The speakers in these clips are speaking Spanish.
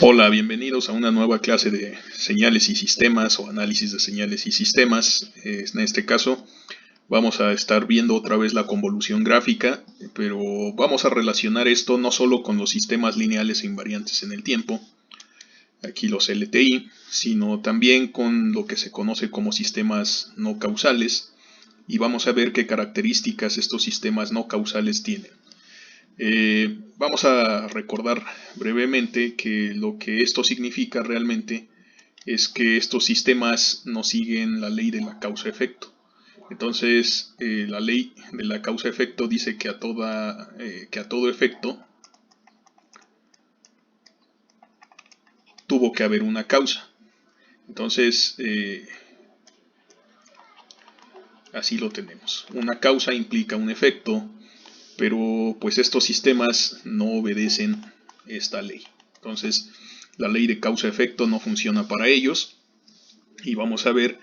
Hola, bienvenidos a una nueva clase de señales y sistemas o análisis de señales y sistemas. En este caso vamos a estar viendo otra vez la convolución gráfica, pero vamos a relacionar esto no solo con los sistemas lineales e invariantes en el tiempo, aquí los LTI, sino también con lo que se conoce como sistemas no causales, y vamos a ver qué características estos sistemas no causales tienen. Vamos a recordar brevemente que lo que esto significa realmente es que estos sistemas no siguen la ley de la causa-efecto. Entonces, la ley de la causa-efecto dice que a todo efecto tuvo que haber una causa. Entonces, así lo tenemos. Una causa implica un efecto, pero pues estos sistemas no obedecen esta ley. Entonces, la ley de causa-efecto no funciona para ellos y vamos a ver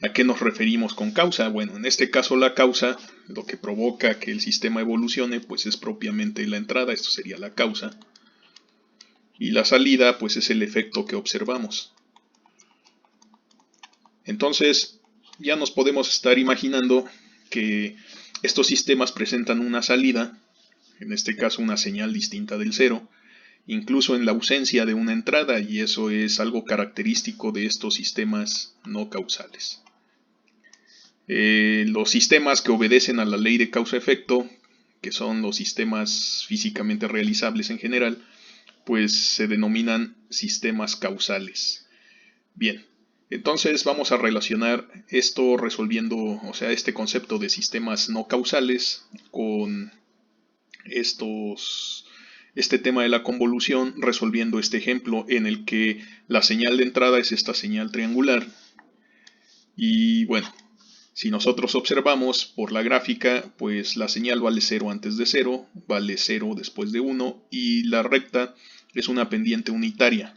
a qué nos referimos con causa. Bueno, en este caso la causa, lo que provoca que el sistema evolucione, pues es propiamente la entrada, esto sería la causa, y la salida, pues es el efecto que observamos. Entonces, ya nos podemos estar imaginando que estos sistemas presentan una salida, en este caso una señal distinta del cero, incluso en la ausencia de una entrada, y eso es algo característico de estos sistemas no causales. Los sistemas que obedecen a la ley de causa-efecto, que son los sistemas físicamente realizables en general, pues se denominan sistemas causales. Bien, entonces vamos a relacionar esto resolviendo, o sea, este concepto de sistemas no causales con este tema de la convolución, resolviendo este ejemplo en el que la señal de entrada es esta señal triangular. Y bueno, si nosotros observamos por la gráfica, pues la señal vale 0 antes de 0, vale 0 después de 1 y la recta es una pendiente unitaria.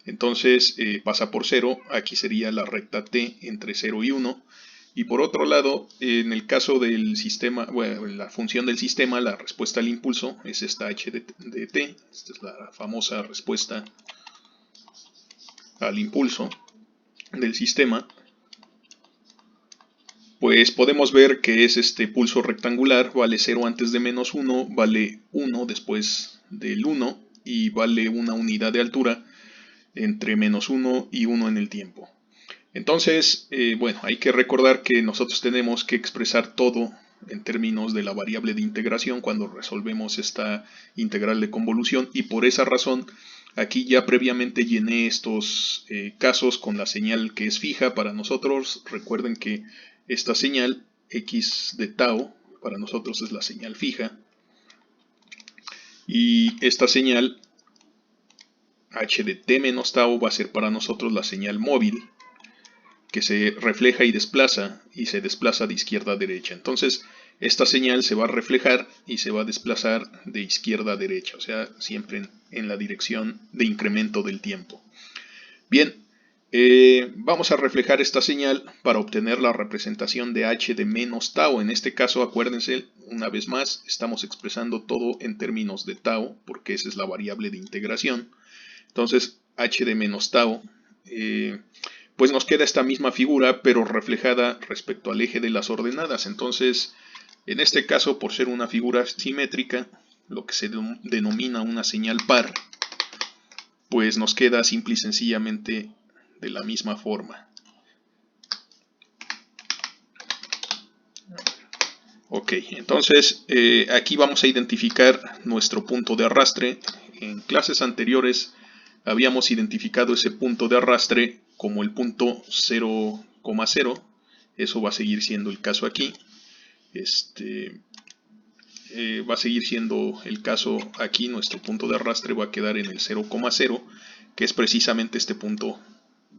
Entonces pasa por 0, aquí sería la recta t entre 0 y 1. Y por otro lado, en el caso del sistema, bueno, la función del sistema, la respuesta al impulso es esta h de t, esta es la famosa respuesta al impulso del sistema. Pues podemos ver que es este pulso rectangular, vale 0 antes de menos 1, vale 1 después del 1 y vale una unidad de altura entre menos 1 y 1 en el tiempo. Entonces, bueno, hay que recordar que nosotros tenemos que expresar todo en términos de la variable de integración cuando resolvemos esta integral de convolución, y por esa razón aquí ya previamente llené estos casos con la señal que es fija para nosotros. Recuerden que esta señal x de tau para nosotros es la señal fija, y esta señal h de t menos tau va a ser para nosotros la señal móvil, que se refleja y se desplaza de izquierda a derecha. Entonces, esta señal se va a reflejar y se va a desplazar de izquierda a derecha, o sea, siempre en la dirección de incremento del tiempo. Bien, vamos a reflejar esta señal para obtener la representación de h de menos tau. En este caso, acuérdense, una vez más, estamos expresando todo en términos de tau, porque esa es la variable de integración. Entonces, h de menos tau, pues nos queda esta misma figura, pero reflejada respecto al eje de las ordenadas. Entonces, en este caso, por ser una figura simétrica, lo que se denomina una señal par, pues nos queda simple y sencillamente de la misma forma. Ok, entonces aquí vamos a identificar nuestro punto de arrastre. En clases anteriores habíamos identificado ese punto de arrastre como el punto 0,0. Eso va a seguir siendo el caso aquí. Va a seguir siendo el caso aquí. Nuestro punto de arrastre va a quedar en el 0,0, que es precisamente este punto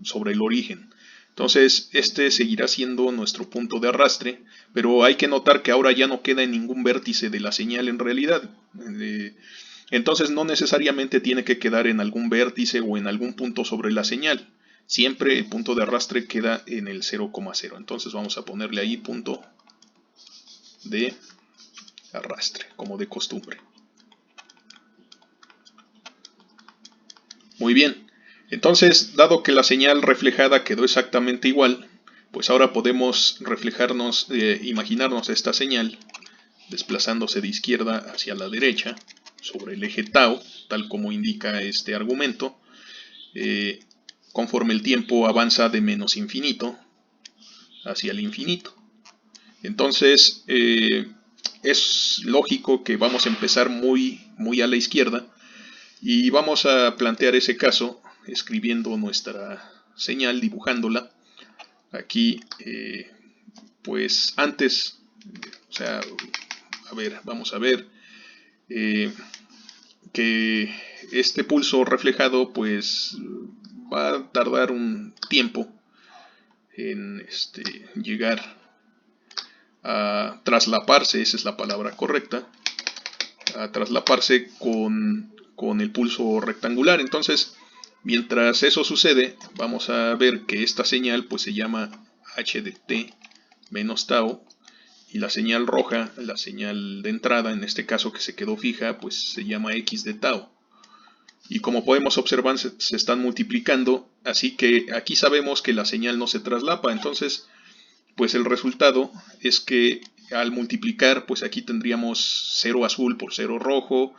sobre el origen. Entonces, este seguirá siendo nuestro punto de arrastre, pero hay que notar que ahora ya no queda en ningún vértice de la señal en realidad. Entonces, no necesariamente tiene que quedar en algún vértice o en algún punto sobre la señal. Siempre el punto de arrastre queda en el 0,0. Entonces, vamos a ponerle ahí punto de arrastre, como de costumbre. Muy bien. Entonces, dado que la señal reflejada quedó exactamente igual, pues ahora podemos reflejarnos, imaginarnos esta señal desplazándose de izquierda hacia la derecha sobre el eje tau, tal como indica este argumento, conforme el tiempo avanza de menos infinito hacia el infinito. Entonces, es lógico que vamos a empezar muy a la izquierda y vamos a plantear ese caso escribiendo nuestra señal, dibujándola. Aquí, pues antes, o sea, a ver, vamos a ver que este pulso reflejado pues va a tardar un tiempo en llegar a traslaparse, esa es la palabra correcta, a traslaparse con el pulso rectangular. Entonces, mientras eso sucede, vamos a ver que esta señal pues se llama h de t menos tau, y la señal roja, la señal de entrada, en este caso que se quedó fija, pues se llama x de tau. Y como podemos observar, se están multiplicando, así que aquí sabemos que la señal no se traslapa. Entonces, pues el resultado es que al multiplicar, pues aquí tendríamos 0 azul por 0 rojo,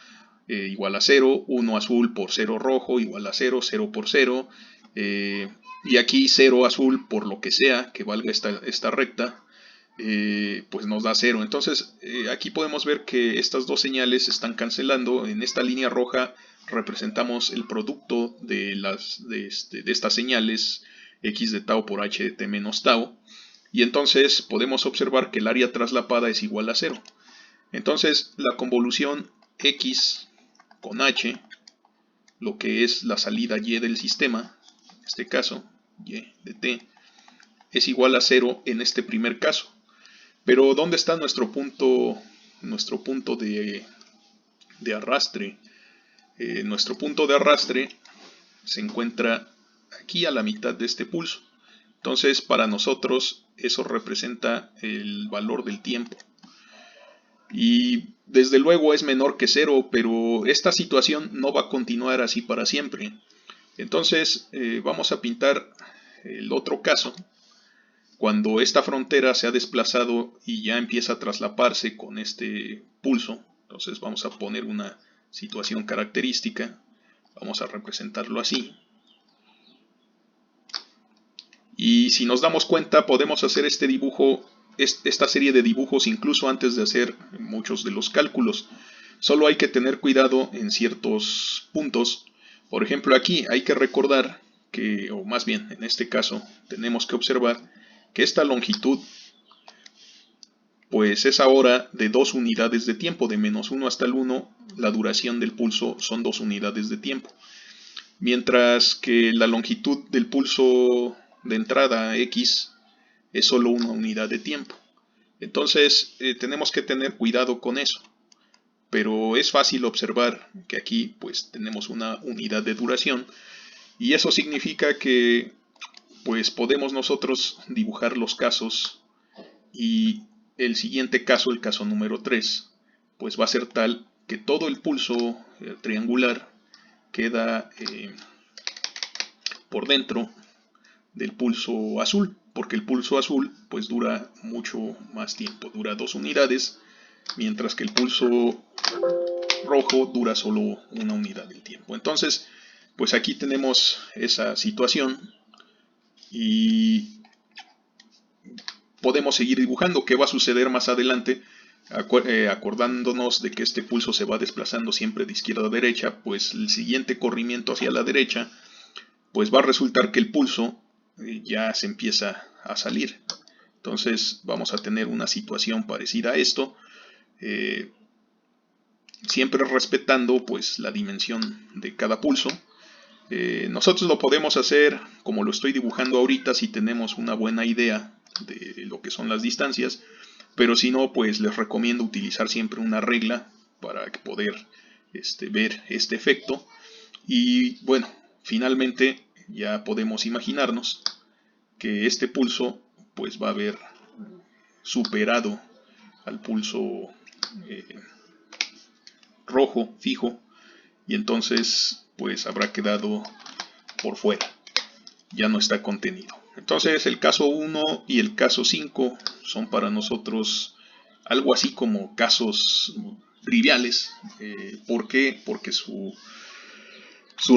igual a 0, 1 azul por 0 rojo, igual a 0, 0 por 0, y aquí 0 azul por lo que sea que valga esta recta, pues nos da 0. Entonces aquí podemos ver que estas dos señales se están cancelando. En esta línea roja representamos el producto de estas señales x de tau por h de t menos tau, y entonces podemos observar que el área traslapada es igual a 0. Entonces la convolución x con h, lo que es la salida y del sistema, en este caso y de t, es igual a 0 en este primer caso. Pero ¿dónde está nuestro punto de arrastre? Nuestro punto de arrastre se encuentra aquí a la mitad de este pulso. Entonces, para nosotros eso representa el valor del tiempo. Y desde luego es menor que 0, pero esta situación no va a continuar así para siempre. Entonces, vamos a pintar el otro caso. Cuando esta frontera se ha desplazado y ya empieza a traslaparse con este pulso, entonces vamos a poner una situación característica, vamos a representarlo así. Y si nos damos cuenta, podemos hacer este dibujo, esta serie de dibujos incluso antes de hacer muchos de los cálculos. Solo hay que tener cuidado en ciertos puntos. Por ejemplo, aquí hay que recordar que, o más bien en este caso, tenemos que observar que esta longitud pues es ahora de 2 unidades de tiempo, de menos 1 hasta el 1, la duración del pulso son 2 unidades de tiempo. Mientras que la longitud del pulso de entrada x es solo 1 unidad de tiempo. Entonces tenemos que tener cuidado con eso. Pero es fácil observar que aquí pues tenemos una unidad de duración, y eso significa que pues podemos nosotros dibujar los casos, y el siguiente caso, el caso número 3, pues va a ser tal que todo el pulso triangular queda por dentro del pulso azul, porque el pulso azul pues dura mucho más tiempo, dura 2 unidades, mientras que el pulso rojo dura solo 1 unidad del tiempo. Entonces, pues aquí tenemos esa situación y podemos seguir dibujando. ¿Qué va a suceder más adelante? Acordándonos de que este pulso se va desplazando siempre de izquierda a derecha, pues el siguiente corrimiento hacia la derecha, pues va a resultar que el pulso ya se empieza a salir. Entonces vamos a tener una situación parecida a esto, siempre respetando pues la dimensión de cada pulso. Nosotros lo podemos hacer como lo estoy dibujando ahorita si tenemos una buena idea de lo que son las distancias, pero si no, pues les recomiendo utilizar siempre una regla para poder ver este efecto. Y bueno, finalmente ya podemos imaginarnos que este pulso pues va a haber superado al pulso rojo fijo, y entonces pues habrá quedado por fuera, ya no está contenido. Entonces el caso 1 y el caso 5 son para nosotros algo así como casos triviales. ¿Por qué? Porque su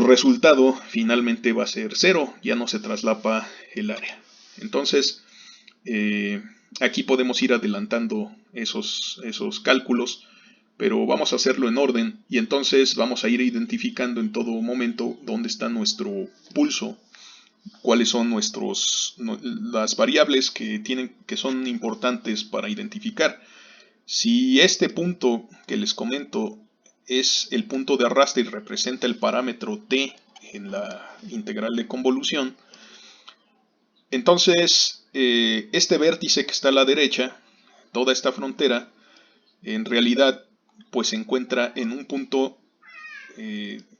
resultado finalmente va a ser 0, ya no se traslapa el área. Entonces, aquí podemos ir adelantando esos cálculos, pero vamos a hacerlo en orden y entonces vamos a ir identificando en todo momento dónde está nuestro pulso, cuáles son las variables que son importantes para identificar. Si este punto que les comento es el punto de arrastre y representa el parámetro t en la integral de convolución, entonces este vértice que está a la derecha, toda esta frontera, en realidad pues se encuentra en un punto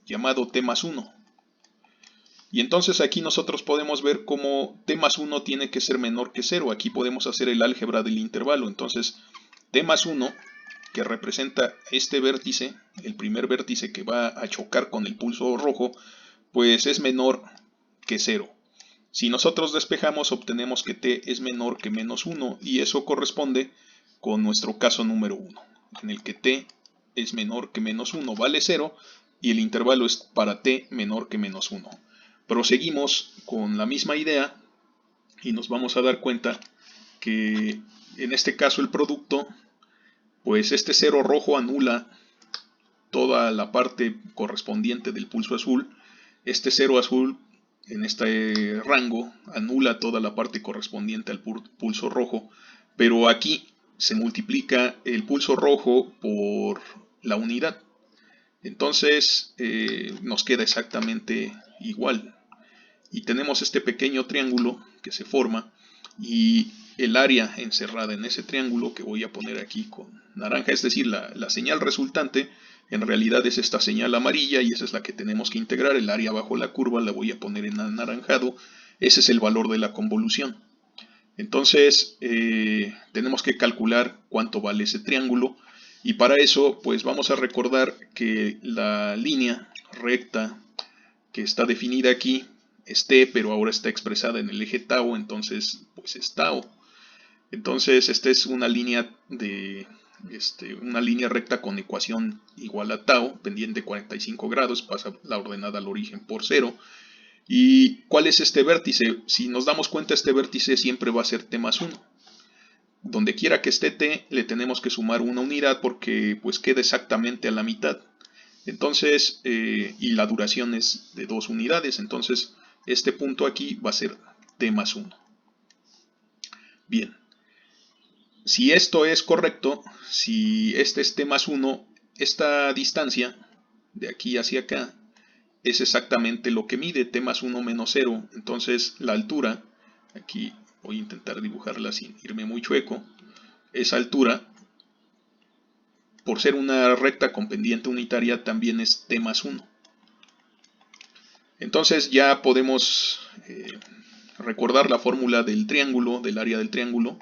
llamado t más 1. Y entonces aquí nosotros podemos ver cómo t más 1 tiene que ser menor que 0. Aquí podemos hacer el álgebra del intervalo. Entonces t más 1, que representa este vértice, el primer vértice que va a chocar con el pulso rojo, pues es menor que 0. Si nosotros despejamos, obtenemos que t es menor que menos 1, y eso corresponde con nuestro caso número 1, en el que t es menor que menos 1 vale 0, y el intervalo es para t menor que menos 1. Proseguimos con la misma idea y nos vamos a dar cuenta que en este caso el producto, pues este 0 rojo anula toda la parte correspondiente del pulso azul. Este 0 azul en este rango anula toda la parte correspondiente al pulso rojo, pero aquí se multiplica el pulso rojo por la unidad. Entonces nos queda exactamente igual. Y tenemos este pequeño triángulo que se forma, y el área encerrada en ese triángulo, que voy a poner aquí con naranja, es decir, la señal resultante en realidad es esta señal amarilla, y esa es la que tenemos que integrar. El área bajo la curva la voy a poner en anaranjado. Ese es el valor de la convolución. Entonces tenemos que calcular cuánto vale ese triángulo, y para eso pues vamos a recordar que la línea recta que está definida aquí es t, pero ahora está expresada en el eje tau, entonces pues es tau. Entonces esta es una línea recta con ecuación igual a tau, pendiente 45 grados, pasa la ordenada al origen por 0. ¿Y cuál es este vértice? Si nos damos cuenta, este vértice siempre va a ser t más 1. Donde quiera que esté t, le tenemos que sumar una unidad porque pues queda exactamente a la mitad. Entonces, y la duración es de 2 unidades, entonces este punto aquí va a ser t más 1. Bien, si esto es correcto, si este es t más 1, esta distancia de aquí hacia acá es exactamente lo que mide t más 1 menos 0. Entonces la altura, aquí voy a intentar dibujarla sin irme muy chueco, esa altura, por ser una recta con pendiente unitaria, también es t más 1. Entonces ya podemos recordar la fórmula del triángulo, del área del triángulo,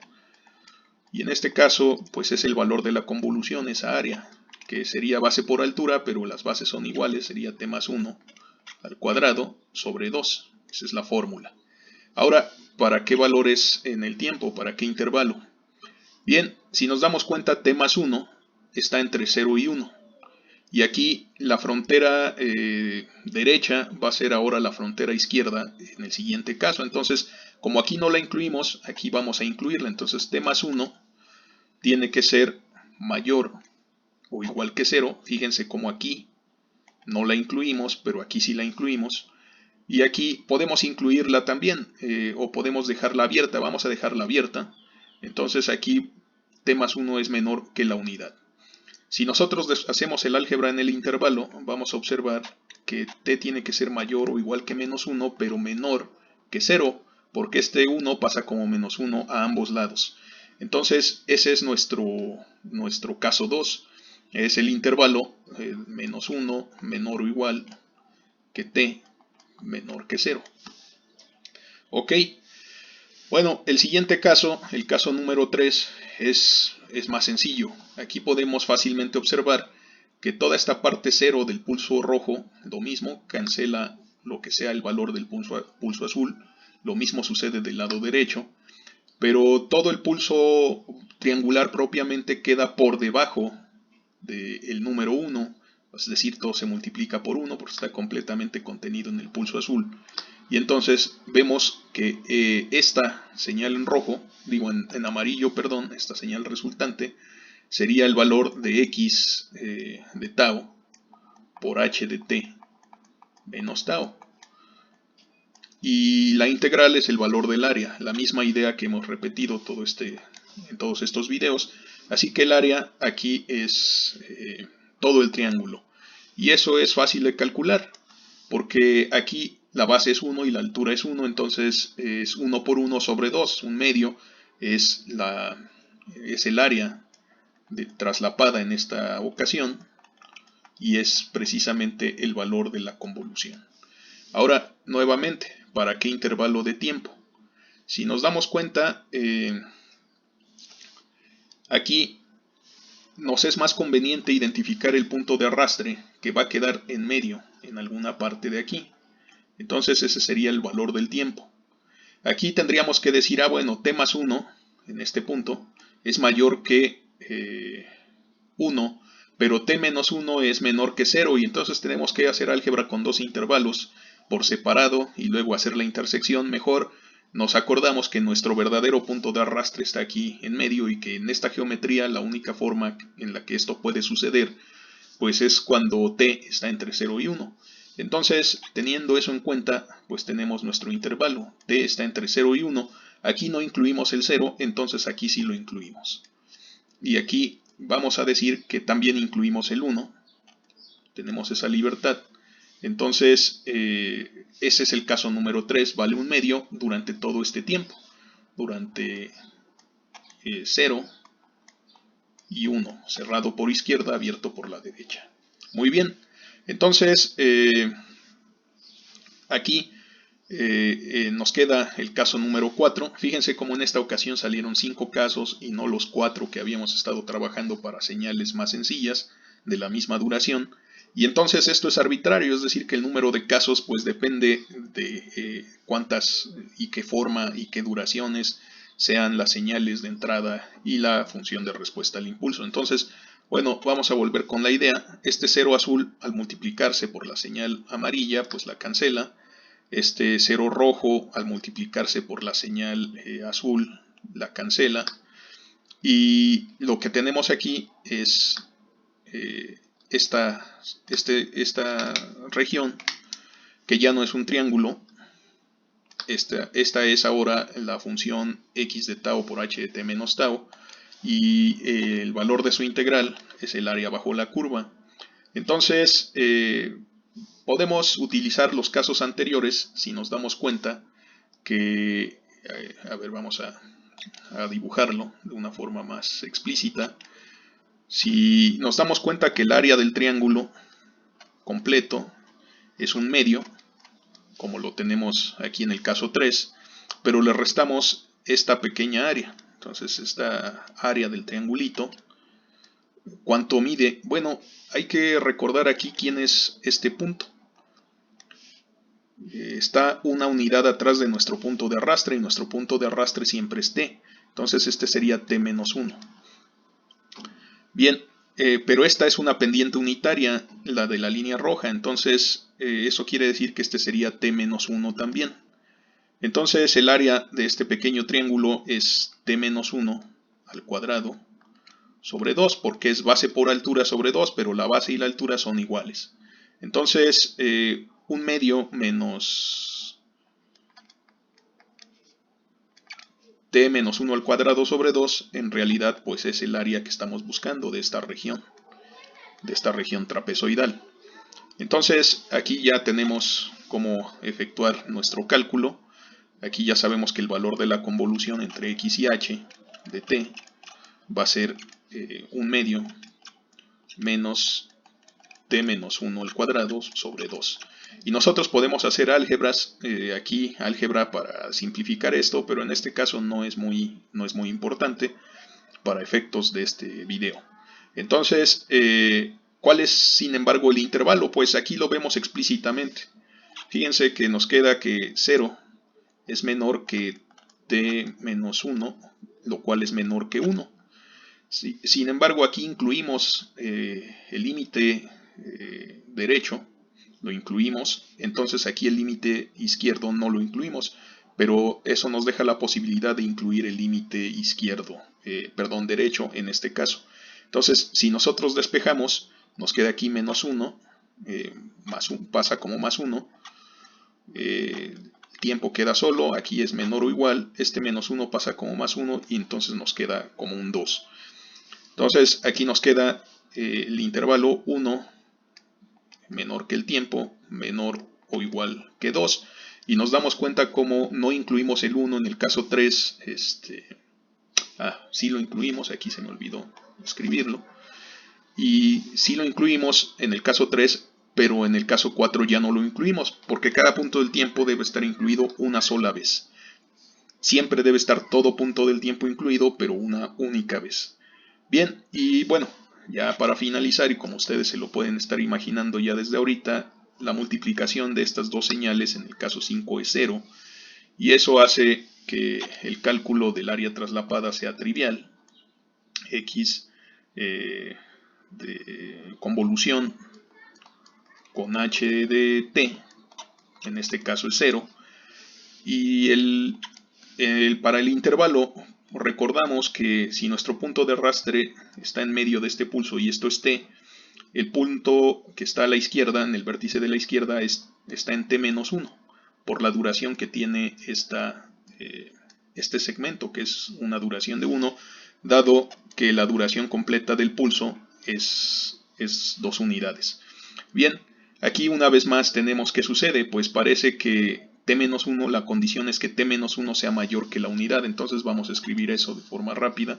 y en este caso pues es el valor de la convolución, esa área, que sería base por altura, pero las bases son iguales, sería t más 1 al cuadrado sobre 2. Esa es la fórmula. Ahora, ¿para qué valores en el tiempo? ¿Para qué intervalo? Bien, si nos damos cuenta, t más 1 está entre 0 y 1. Y aquí la frontera derecha va a ser ahora la frontera izquierda en el siguiente caso. Entonces, como aquí no la incluimos, aquí vamos a incluirla. Entonces, t más 1 tiene que ser mayor o igual que 0. Fíjense como aquí no la incluimos, pero aquí sí la incluimos. Y aquí podemos incluirla también, o podemos dejarla abierta. Vamos a dejarla abierta. Entonces aquí t más 1 es menor que la unidad. Si nosotros hacemos el álgebra en el intervalo, vamos a observar que t tiene que ser mayor o igual que menos 1, pero menor que 0, porque este 1 pasa como menos 1 a ambos lados. Entonces ese es nuestro caso 2. Es el intervalo menos 1 menor o igual que t menor que 0. Ok, bueno, el siguiente caso, el caso número 3, es más sencillo. Aquí podemos fácilmente observar que toda esta parte 0 del pulso rojo, lo mismo, cancela lo que sea el valor del pulso azul. Lo mismo sucede del lado derecho, pero todo el pulso triangular propiamente queda por debajo del número 1, es decir, todo se multiplica por 1 porque está completamente contenido en el pulso azul. Y entonces vemos que esta señal en rojo, digo en amarillo, perdón, esta señal resultante sería el valor de x de tau por h de t menos tau. Y la integral es el valor del área, la misma idea que hemos repetido en todos estos videos. Así que el área aquí es todo el triángulo. Y eso es fácil de calcular, porque aquí la base es 1 y la altura es 1, entonces es 1 por 1 sobre 2. Un medio es el área traslapada en esta ocasión, y es precisamente el valor de la convolución. Ahora, nuevamente, ¿para qué intervalo de tiempo? Si nos damos cuenta, aquí nos es más conveniente identificar el punto de arrastre que va a quedar en medio, en alguna parte de aquí. Entonces ese sería el valor del tiempo. Aquí tendríamos que decir, bueno, t más 1, en este punto, es mayor que 1, pero t menos 1 es menor que 0, y entonces tenemos que hacer álgebra con dos intervalos por separado y luego hacer la intersección. Mejor nos acordamos que nuestro verdadero punto de arrastre está aquí en medio, y que en esta geometría la única forma en la que esto puede suceder pues es cuando t está entre 0 y 1. Entonces, teniendo eso en cuenta, pues tenemos nuestro intervalo. T está entre 0 y 1. Aquí no incluimos el 0, entonces aquí sí lo incluimos. Y aquí vamos a decir que también incluimos el 1. Tenemos esa libertad. Entonces, ese es el caso número 3. Vale un medio durante todo este tiempo. Durante 0 y 1. Cerrado por izquierda, abierto por la derecha. Muy bien. Entonces, aquí nos queda el caso número 4. Fíjense cómo en esta ocasión salieron 5 casos y no los 4 que habíamos estado trabajando para señales más sencillas de la misma duración. Y entonces esto es arbitrario, es decir, que el número de casos pues depende de cuántas y qué forma y qué duraciones sean las señales de entrada y la función de respuesta al impulso. Entonces, bueno, vamos a volver con la idea. Este 0 azul, al multiplicarse por la señal amarilla, pues la cancela. Este 0 rojo, al multiplicarse por la señal azul, la cancela. Y lo que tenemos aquí es esta región, que ya no es un triángulo. Esta es ahora la función x de tau por h de t menos tau, y el valor de su integral es el área bajo la curva. Entonces, podemos utilizar los casos anteriores si nos damos cuenta que, a ver, vamos a dibujarlo de una forma más explícita. Si nos damos cuenta que el área del triángulo completo es un medio, como lo tenemos aquí en el caso 3, pero le restamos esta pequeña área. Entonces esta área del triangulito, ¿cuánto mide? Bueno, hay que recordar aquí quién es este punto. Está una unidad atrás de nuestro punto de arrastre, y nuestro punto de arrastre siempre es t. Entonces este sería t menos 1. Bien, pero esta es una pendiente unitaria, la de la línea roja, entonces eso quiere decir que este sería t menos 1 también. Entonces el área de este pequeño triángulo es t menos 1 al cuadrado sobre 2, porque es base por altura sobre 2, pero la base y la altura son iguales. Entonces, un medio menos t menos 1 al cuadrado sobre 2, en realidad pues es el área que estamos buscando de esta región trapezoidal. Entonces, aquí ya tenemos cómo efectuar nuestro cálculo. Aquí ya sabemos que el valor de la convolución entre x y h de t va a ser un medio menos t menos 1 al cuadrado sobre 2. Y nosotros podemos hacer álgebras, aquí álgebra para simplificar esto, pero en este caso no es muy importante para efectos de este video. Entonces, ¿Cuál es, sin embargo, el intervalo? Pues aquí lo vemos explícitamente. Fíjense que nos queda que 0 es menor que t menos 1, lo cual es menor que 1. Sin embargo, aquí incluimos el límite derecho, lo incluimos, entonces aquí el límite izquierdo no lo incluimos, pero eso nos deja la posibilidad de incluir el límite izquierdo, derecho en este caso. Entonces, si nosotros despejamos, nos queda aquí menos 1, pasa como más 1, el tiempo queda solo, aquí es menor o igual, este menos 1 pasa como más 1 y entonces nos queda como un 2. Entonces aquí nos queda el intervalo 1 menor que el tiempo, menor o igual que 2. Y nos damos cuenta como no incluimos el 1 en el caso 3. Sí lo incluimos, aquí se me olvidó escribirlo. Y sí lo incluimos en el caso 3, pero en el caso 4 ya no lo incluimos, porque cada punto del tiempo debe estar incluido una sola vez. Siempre debe estar todo punto del tiempo incluido, pero una única vez. Bien, y bueno, ya para finalizar, y como ustedes se lo pueden estar imaginando ya desde ahorita, la multiplicación de estas dos señales en el caso 5 es 0, y eso hace que el cálculo del área traslapada sea trivial. X de convolución con h de t, en este caso es 0, y para el intervalo recordamos que si nuestro punto de arrastre está en medio de este pulso y esto es t, el punto que está a la izquierda, en el vértice de la izquierda, está en t-1 por la duración que tiene este segmento, que es una duración de 1, dado que la duración completa del pulso es 2 unidades. Bien, aquí una vez más tenemos qué sucede, pues parece que t-1, la condición es que t-1 sea mayor que la unidad, entonces vamos a escribir eso de forma rápida.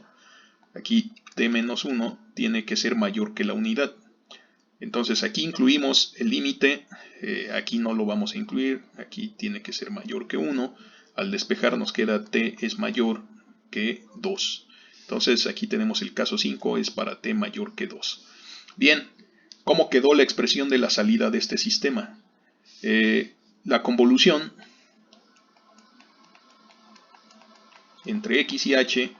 Aquí t-1 tiene que ser mayor que la unidad. Entonces aquí incluimos el límite, aquí no lo vamos a incluir, aquí tiene que ser mayor que 1. Al despejar nos queda t es mayor que 2. Entonces aquí tenemos el caso 5, es para t mayor que 2. Bien, ¿cómo quedó la expresión de la salida de este sistema? La convolución entre x y h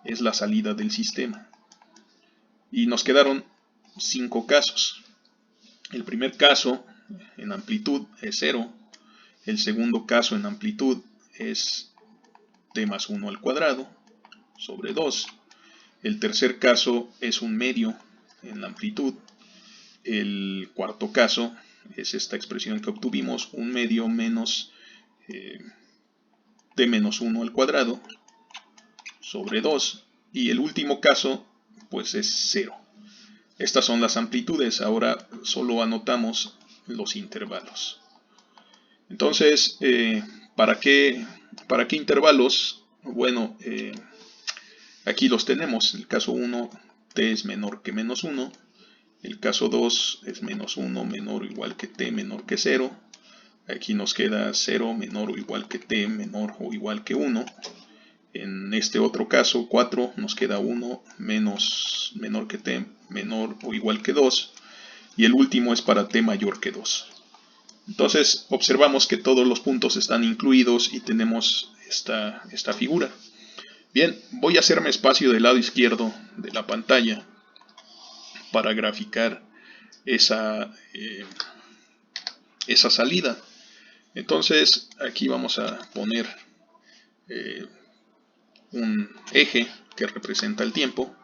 es la salida del sistema. Y nos quedaron 5 casos. El primer caso en amplitud es 0. El segundo caso en amplitud es t más 1 al cuadrado sobre 2. El tercer caso es un medio en la amplitud. El cuarto caso es esta expresión que obtuvimos, un medio menos t menos 1 al cuadrado sobre 2. Y el último caso pues es 0. Estas son las amplitudes. Ahora solo anotamos los intervalos. Entonces, ¿para qué intervalos? Bueno, aquí los tenemos. El caso 1, t es menor que menos 1. El caso 2 es menos 1 menor o igual que t menor que 0. Aquí nos queda 0 menor o igual que t menor o igual que 1. En este otro caso, 4, nos queda 1 menor que t menor o igual que 2. Y el último es para t mayor que 2. Entonces observamos que todos los puntos están incluidos y tenemos esta figura. Bien, voy a hacerme espacio del lado izquierdo de la pantalla para graficar esa salida. Entonces aquí vamos a poner un eje que representa el tiempo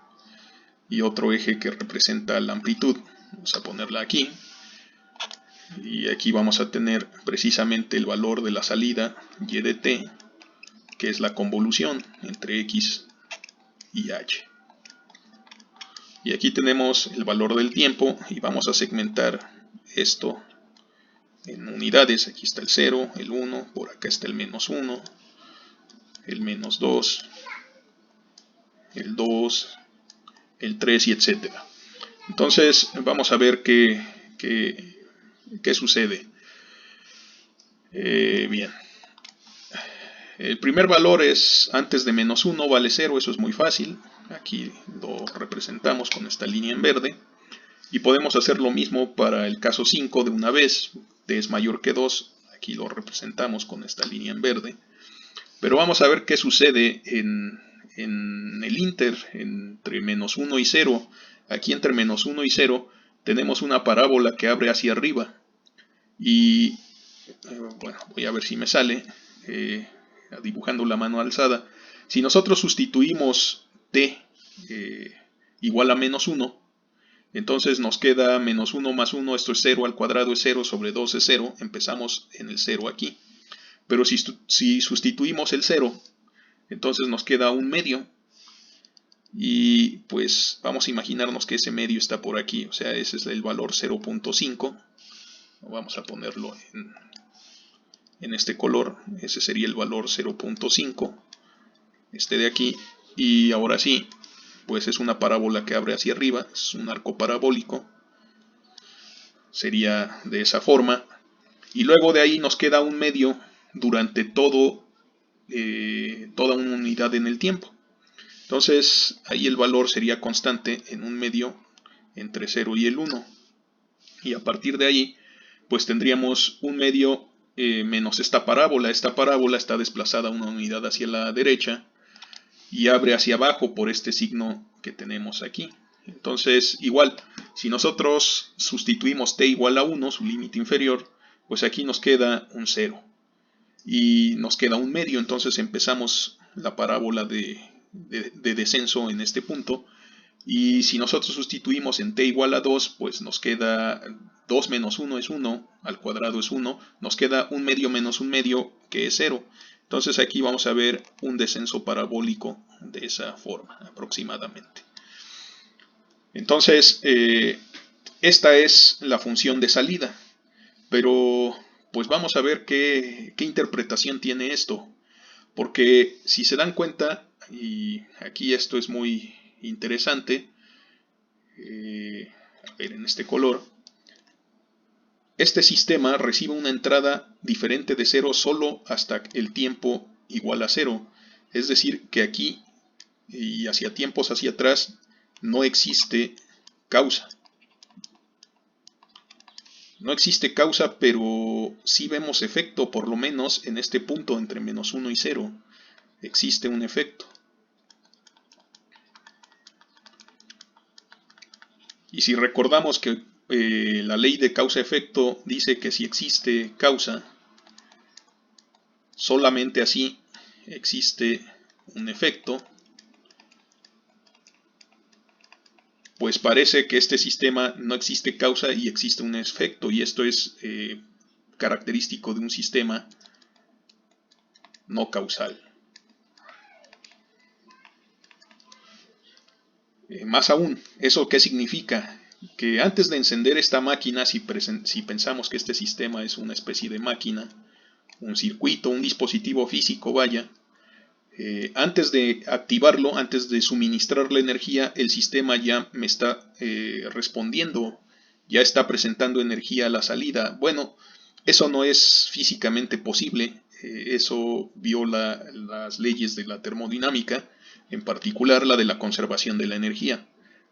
y otro eje que representa la amplitud. Vamos a ponerla aquí. Y aquí vamos a tener precisamente el valor de la salida y de t, que es la convolución entre x y h. Y aquí tenemos el valor del tiempo y vamos a segmentar esto en unidades. Aquí está el 0, el 1, por acá está el menos 1, el menos 2, el 2, el 3 y etcétera. Entonces vamos a ver qué sucede. Bien. El primer valor es antes de menos 1 vale 0, eso es muy fácil. Aquí lo representamos con esta línea en verde. Y podemos hacer lo mismo para el caso 5 de una vez. T es mayor que 2. Aquí lo representamos con esta línea en verde. Pero vamos a ver qué sucede en el inter, entre menos 1 y 0. Aquí entre menos 1 y 0 tenemos una parábola que abre hacia arriba. Y bueno, voy a ver si me sale, dibujando la mano alzada. Si nosotros sustituimos t igual a menos 1, entonces nos queda menos 1 más 1, esto es 0, al cuadrado es 0, sobre 2 es 0, empezamos en el 0 aquí. Pero si sustituimos el 0, entonces nos queda un medio. Y pues vamos a imaginarnos que ese medio está por aquí, o sea, ese es el valor 0.5. Vamos a ponerlo en este color, ese sería el valor 0.5, este de aquí. Y ahora sí, pues es una parábola que abre hacia arriba, es un arco parabólico, sería de esa forma. Y luego de ahí nos queda un medio durante toda una unidad en el tiempo. Entonces ahí el valor sería constante en un medio entre 0 y el 1. Y a partir de ahí, pues tendríamos un medio menos esta parábola. Esta parábola está desplazada una unidad hacia la derecha y abre hacia abajo por este signo que tenemos aquí. Entonces, igual, si nosotros sustituimos t igual a 1, su límite inferior, pues aquí nos queda un 0. Y nos queda un medio, entonces empezamos la parábola de descenso en este punto. Y si nosotros sustituimos en t igual a 2, pues nos queda 2 menos 1 es 1, al cuadrado es 1, nos queda un medio menos un medio que es 0. Entonces aquí vamos a ver un descenso parabólico de esa forma aproximadamente. Entonces esta es la función de salida, pero pues vamos a ver qué interpretación tiene esto, porque si se dan cuenta, y aquí esto es muy interesante, a ver, en este color, este sistema recibe una entrada diferente de 0 solo hasta el tiempo igual a 0. Es decir, que aquí y hacia tiempos hacia atrás no existe causa. No existe causa, pero sí vemos efecto, por lo menos en este punto entre menos 1 y 0. Existe un efecto. Y si recordamos que la ley de causa-efecto dice que si existe causa, solamente así existe un efecto, pues parece que este sistema no existe causa y existe un efecto, y esto es característico de un sistema no causal. Más aún, ¿eso qué significa? Que antes de encender esta máquina, si pensamos que este sistema es una especie de máquina, un circuito, un dispositivo físico, vaya, antes de activarlo, antes de suministrarle energía, el sistema ya me está respondiendo, ya está presentando energía a la salida. Bueno, eso no es físicamente posible, eso viola las leyes de la termodinámica, en particular la de la conservación de la energía.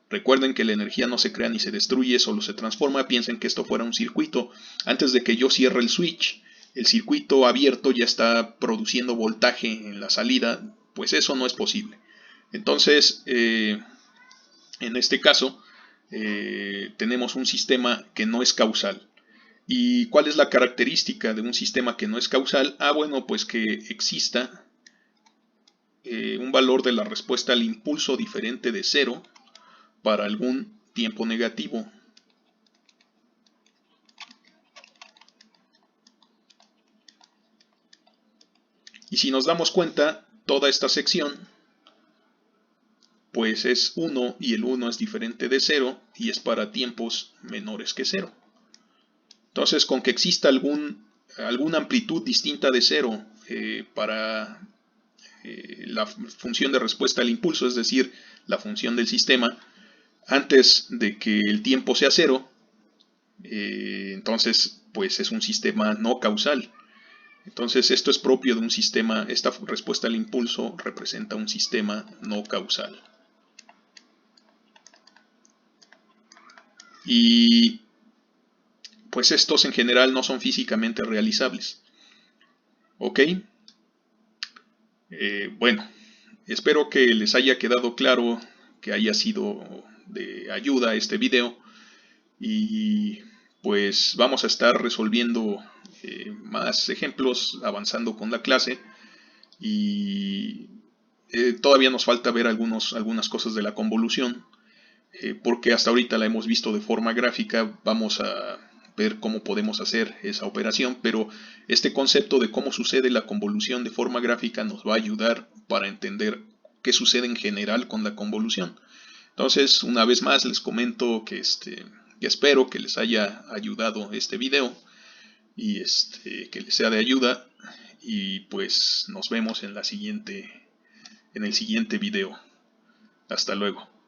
Recuerden que la energía no se crea ni se destruye, solo se transforma. Piensen que esto fuera un circuito. Antes de que yo cierre el switch, el circuito abierto ya está produciendo voltaje en la salida, pues eso no es posible. Entonces, en este caso, tenemos un sistema que no es causal. ¿Y cuál es la característica de un sistema que no es causal? Bueno, pues que exista un valor de la respuesta al impulso diferente de 0 para algún tiempo negativo. Y si nos damos cuenta, toda esta sección pues es 1 y el 1 es diferente de 0 y es para tiempos menores que 0. Entonces, con que exista alguna amplitud distinta de 0 para la función de respuesta al impulso, es decir, la función del sistema, antes de que el tiempo sea 0, entonces pues es un sistema no causal. Entonces esto es propio de un sistema, esta respuesta al impulso representa un sistema no causal. y pues estos en general no son físicamente realizables. ¿Ok? Bueno, espero que les haya quedado claro, que haya sido de ayuda este video, y pues vamos a estar resolviendo más ejemplos, avanzando con la clase, y todavía nos falta ver algunas cosas de la convolución, porque hasta ahorita la hemos visto de forma gráfica. Vamos a ver cómo podemos hacer esa operación, pero este concepto de cómo sucede la convolución de forma gráfica nos va a ayudar para entender qué sucede en general con la convolución. Entonces, una vez más les comento que espero que les haya ayudado este video, y que les sea de ayuda, y pues nos vemos en el siguiente video. Hasta luego.